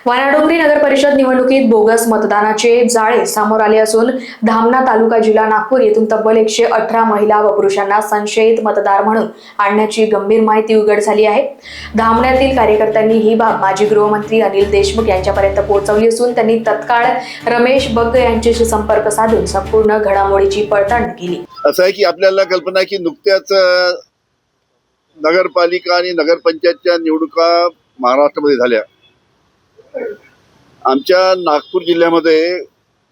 वानाडोंगरी नगर परिषद निवडणुकीत बोगस मतदानाचे जाळे समोर आले असून धामणा तालुका जिल्हा नागपूर येथून तब्बल 118 महिला व पुरुषांना संशयित मतदार म्हणून आणण्याची गंभीर माहिती उघड झाली आहे। धामण्यातील कार्यकर्त्यांनी ही बाब माजी गृहमंत्री अनिल देशमुख यांच्यापर्यंत पोहोचवली असून त्यांनी तत्काळ रमेश बग्ग यांच्याशी संपर्क साधून संपूर्ण घडामोडीची पडताळणी केली। असं आहे की आपल्याला कल्पना आहे की नुकत्याच नगरपालिका आणि नगरपंचायतच्या निवडणुका महाराष्ट्रामध्ये झाल्या। आमच्या नागपूर जिल्ह्यामध्ये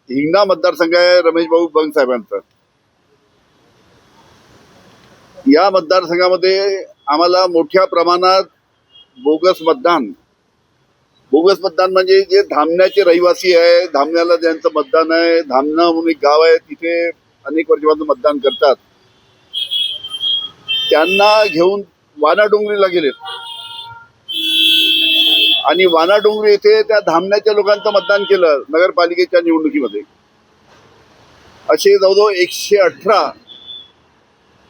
हिंगणा मतदारसंघ आहे रमेश भाऊ बंग साहेबांचा। या मतदारसंघामध्ये आम्हाला मोठ्या प्रमाणात बोगस मतदान म्हणजे जे धामण्याचे रहिवासी आहे, धामण्याला ज्यांचं मतदान आहे, धामणा म्हणून एक गाव आहे, तिथे अनेक वर्षापासून मतदान करतात, त्यांना घेऊन वानाडोंगरीला गेले आणि वानाडोंगरी येथे त्या धामण्याच्या लोकांचं मतदान केलं नगरपालिकेच्या निवडणुकीमध्ये। असे जवळजवळ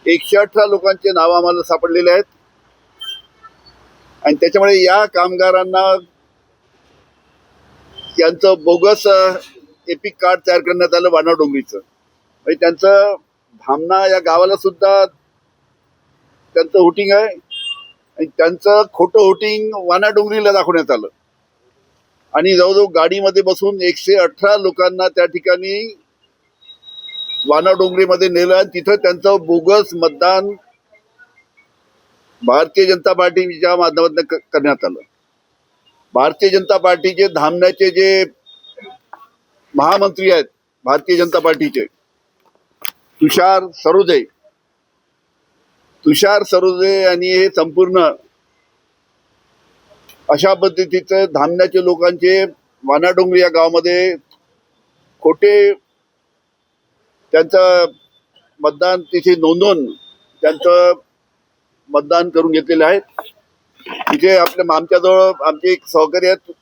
118 लोकांचे नाव आम्हाला सापडलेले आहेत आणि त्याच्यामुळे या कामगारांना त्यांचं बोगस एपिक कार्ड तयार करण्यात आलं वानाडोंगरीचं। म्हणजे त्यांचं धामणा या गावाला सुद्धा त्यांचं होटिंग आहे आणि त्यांचं खोटं होटिंग वानाडोंगरीला दाखवण्यात आलं आणि जवळजवळ गाडीमध्ये बसून 118 लोकांना त्या ठिकाणी वानाडोंगरीमध्ये नेलं आणि तिथं त्यांचं बोगस मतदान भारतीय जनता पार्टीच्या माध्यमातून करण्यात आलं। भारतीय जनता पार्टीचे धामण्याचे जे महामंत्री आहेत भारतीय जनता पार्टीचे तुषार सरोदे यांनी हे संपूर्ण अशा पद्धतीचं धामण्याचे लोकांचे वानाडोंगरी या गावामध्ये खोटे त्यांचं मतदान तिथे नोंदवून त्यांचं मतदान करून घेतलेले आहेत। तिथे आमच्याजवळ आमचे एक सहकारी आहेत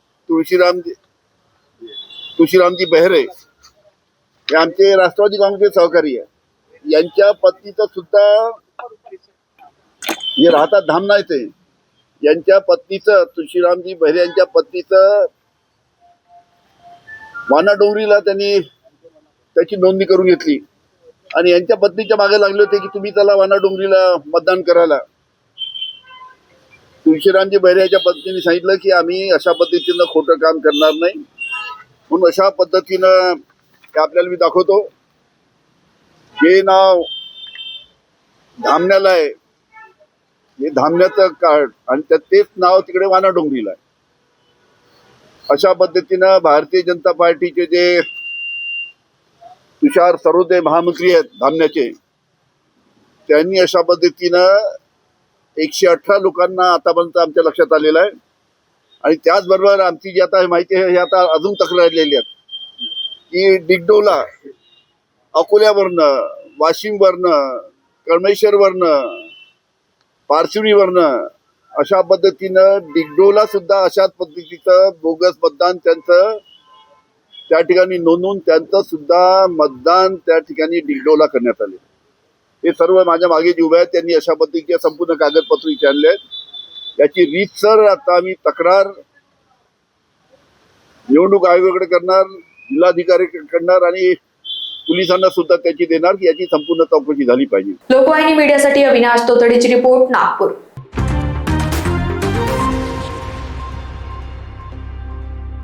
तुळशीरामजी बेहरे, हे आमचे राष्ट्रवादी काँग्रेसचे सहकारी आहे। यांच्या पत्नीचं सुद्धा हे राहतात धामणा येथे, यांच्या पत्नीचं तुळशीरामजी बेहरे यांच्या पत्नीचं वानाडोंगरीला त्यांनी त्याची नोंदणी करून घेतली आणि यांच्या पत्नीच्या मागे लागले होते की तुम्ही चला वानाडोंगरीला मतदान करायला। तुळशीरामजी बेहरे यांच्या पत्नीने सांगितलं की आम्ही अशा पद्धतीनं खोटं काम करणार नाही, म्हणून अशा पद्धतीनं आपल्याला मी दाखवतो। हे नाव धामण्याला आहे, हे धामण्याचं कार्ड आणि तेच नाव तिकडे वानाडोंगरीला आहे। अशा पद्धतीनं भारतीय जनता पार्टीचे जे तुषार सरोदे महामंत्री आहेत धामण्याचे, त्यांनी अशा पद्धतीनं 118 लोकांना आतापर्यंत आमच्या लक्षात आलेलं आहे आणि त्याचबरोबर आमची जी आता माहिती आहे, हे आता अजून तक्रार आलेली आहेत की डिगडोला, अकोल्यावरनं, वाशिमवरनं, कळमेश्वरवरनं, पारशिवनीवरनं अशा पद्धतीनं डिगडोला सुद्धा अशाच पद्धतीचं बोगस मतदान त्यांचं त्या ठिकाणी नोंदवून त्यांचं सुद्धा मतदान त्या ठिकाणी डिगडोला करण्यात आले। हे सर्व माझ्या मागे जे उभे आहेत त्यांनी अशा पद्धतीचे संपूर्ण कागदपत्र इथे आणले आहेत। याची रीतसर आता आम्ही तक्रार निवडणूक आयोगाकडे करणार, जिल्हाधिकारी करणार आणि पोलिसांना सुद्धा त्याची देणार की याची संपूर्ण चौकशी झाली पाहिजे। लोकवाहिनी मीडियासाठी अविनाश तोतडीची रिपोर्ट, नागपूर।